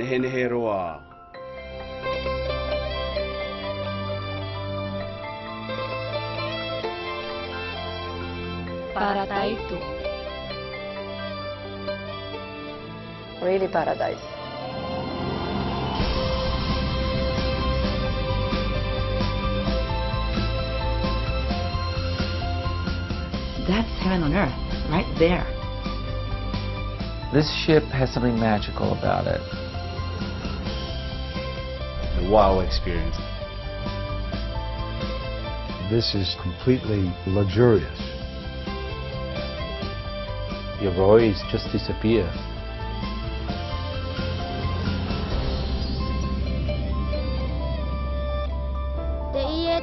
Henheroa. Paradiso. Really paradise. That's heaven on earth, right there. This ship has something magical about it. A wow experience. This is completely luxurious. Your worries just disappear.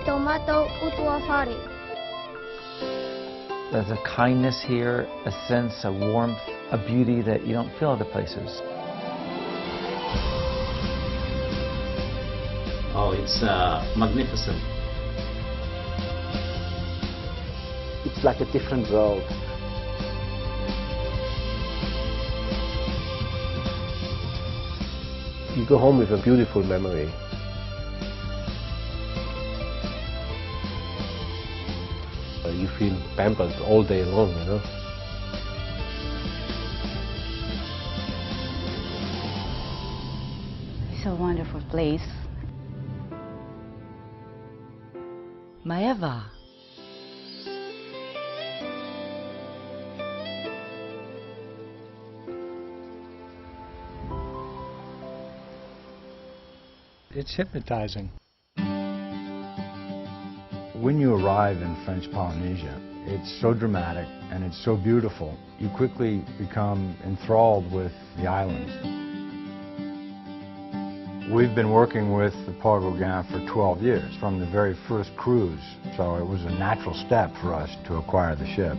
Tomato utuafari. There's a kindness here, a sense of warmth, a beauty that you don't feel other places. Oh, it's magnificent. It's like a different world. You go home with a beautiful memory. You feel pampered all day long, you know. It's a wonderful place. Maeva. It's hypnotizing. When you arrive in French Polynesia, it's so dramatic and it's so beautiful. You quickly become enthralled with the islands. We've been working with the Paul Gauguin for 12 years, from the very first cruise, so it was a natural step for us to acquire the ship.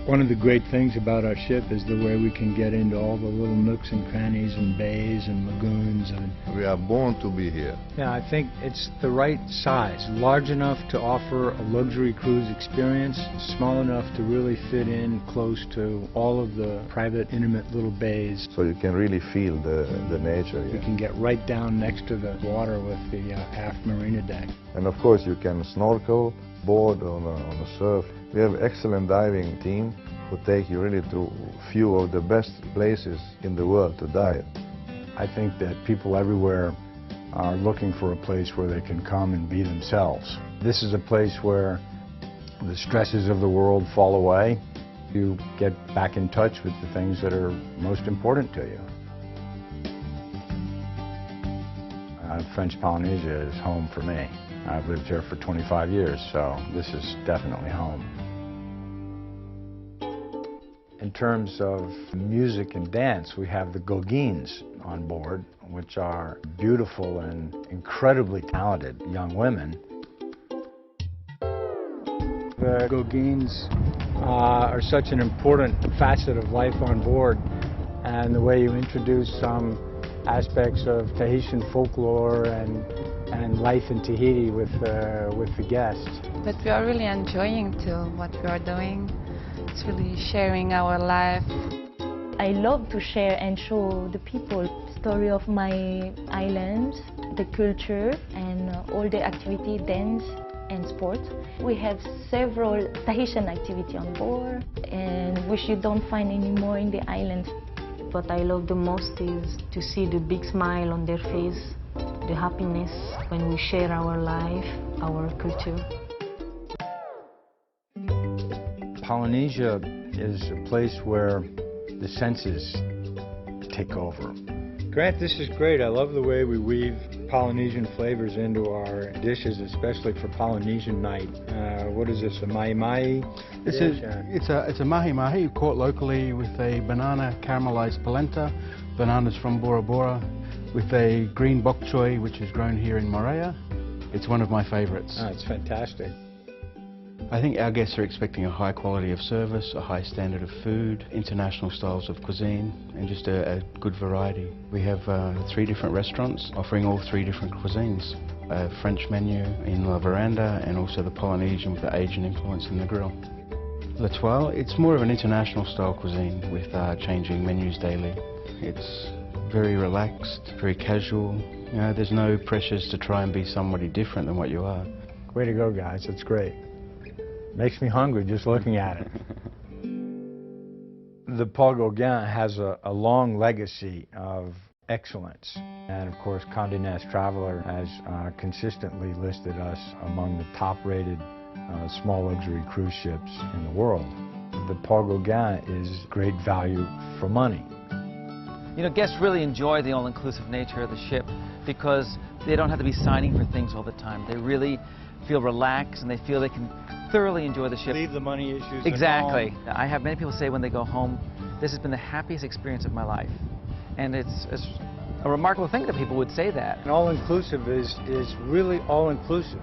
One of the great things about our ship is the way we can get into all the little nooks and crannies and bays and lagoons. We are born to be here. Yeah, I think it's the right size, large enough to offer a luxury cruise experience, small enough to really fit in close to all of the private, intimate little bays. So you can really feel the nature. You can get right down next to the water with the aft marina deck. And of course you can snorkel, board on the surf. We have an excellent diving team who take you really to a few of the best places in the world to dive. I think that people everywhere are looking for a place where they can come and be themselves. This is a place where the stresses of the world fall away. You get back in touch with the things that are most important to you. French Polynesia is home for me. I've lived here for 25 years, so this is definitely home. In terms of music and dance, we have the Gauguins on board, which are beautiful and incredibly talented young women. The Gauguins are such an important facet of life on board, and the way you introduce some aspects of Tahitian folklore and life in Tahiti with the guests. But we are really enjoying too what we are doing. It's really sharing our life. I love to share and show the people the story of my island, the culture and all the activity, dance and sport. We have several Tahitian activities on board and which you don't find anymore in the island. What I love the most is to see the big smile on their face, the happiness when we share our life, our culture. Polynesia is a place where the senses take over. Grant, this is great. I love the way we weave Polynesian flavors into our dishes, especially for Polynesian night. What is this, a mahi-mahi? It's a mahi-mahi caught locally with a banana caramelized polenta, bananas from Bora Bora, with a green bok choy which is grown here in Moorea. It's one of my favorites. Oh, it's fantastic. I think our guests are expecting a high quality of service, a high standard of food, international styles of cuisine, and just a good variety. We have 3 different restaurants offering all 3 different cuisines. A French menu in La Veranda and also the Polynesian with the Asian influence in the grill. L'Etoile, it's more of an international style cuisine with changing menus daily. It's very relaxed, very casual. You know, there's no pressures to try and be somebody different than what you are. Way to go, guys. That's great. Makes me hungry just looking at it. The Paul Gauguin has a long legacy of excellence. And of course, Condé Nast Traveler has consistently listed us among the top-rated small luxury cruise ships in the world. The Paul Gauguin is great value for money. You know, guests really enjoy the all-inclusive nature of the ship because they don't have to be signing for things all the time. They really feel relaxed and they feel they can thoroughly enjoy the ship. Leave the money issues Exactly. at home. I have many people say when they go home, this has been the happiest experience of my life. And it's a remarkable thing that people would say that. And all-inclusive is really all-inclusive.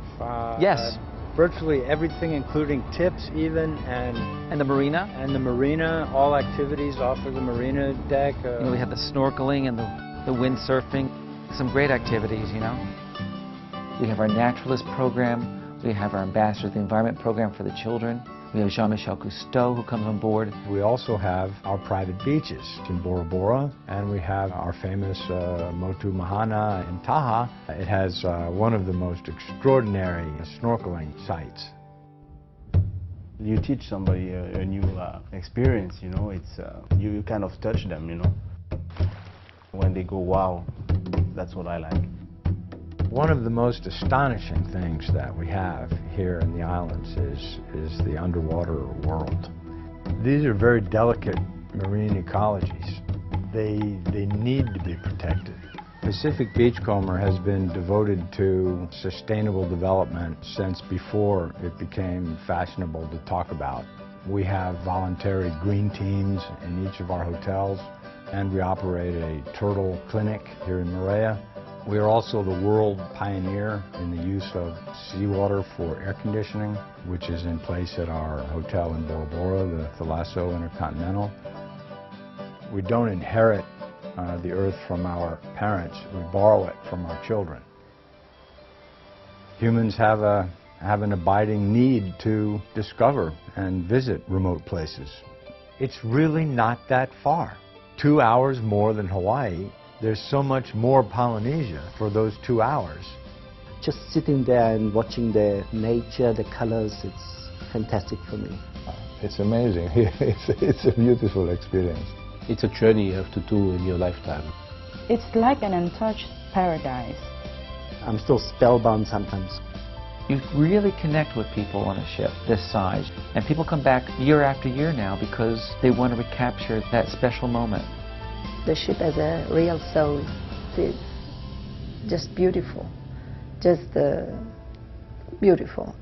Yes. Virtually everything, including tips even, and the marina. And the marina, all activities off of the marina deck. You know, we have the snorkeling and the windsurfing, some great activities, you know. We have our naturalist program. We have our Ambassador of the Environment program for the children. We have Jean-Michel Cousteau who comes on board. We also have our private beaches in Bora Bora, and we have our famous Motu Mahana in Taha. It has one of the most extraordinary snorkeling sites. You teach somebody a new experience, you know, it's, you kind of touch them, you know. When they go, wow, that's what I like. One of the most astonishing things that we have here in the islands is the underwater world. These are very delicate marine ecologies. They need to be protected. Pacific Beachcomber has been devoted to sustainable development since before it became fashionable to talk about. We have voluntary green teams in each of our hotels, and we operate a turtle clinic here in Moorea. We are also the world pioneer in the use of seawater for air conditioning, which is in place at our hotel in Bora Bora, the Thalasso Intercontinental. We don't inherit the earth from our parents, we borrow it from our children. Humans have an abiding need to discover and visit remote places. It's really not that far. 2 hours more than Hawaii. There's so much more Polynesia for those 2 hours. Just sitting there and watching the nature, the colors, it's fantastic for me. It's amazing. It's a beautiful experience. It's a journey you have to do in your lifetime. It's like an untouched paradise. I'm still spellbound sometimes. You really connect with people on a ship this size. And people come back year after year now because they want to recapture that special moment. The ship has a real soul. It's just beautiful. Just beautiful.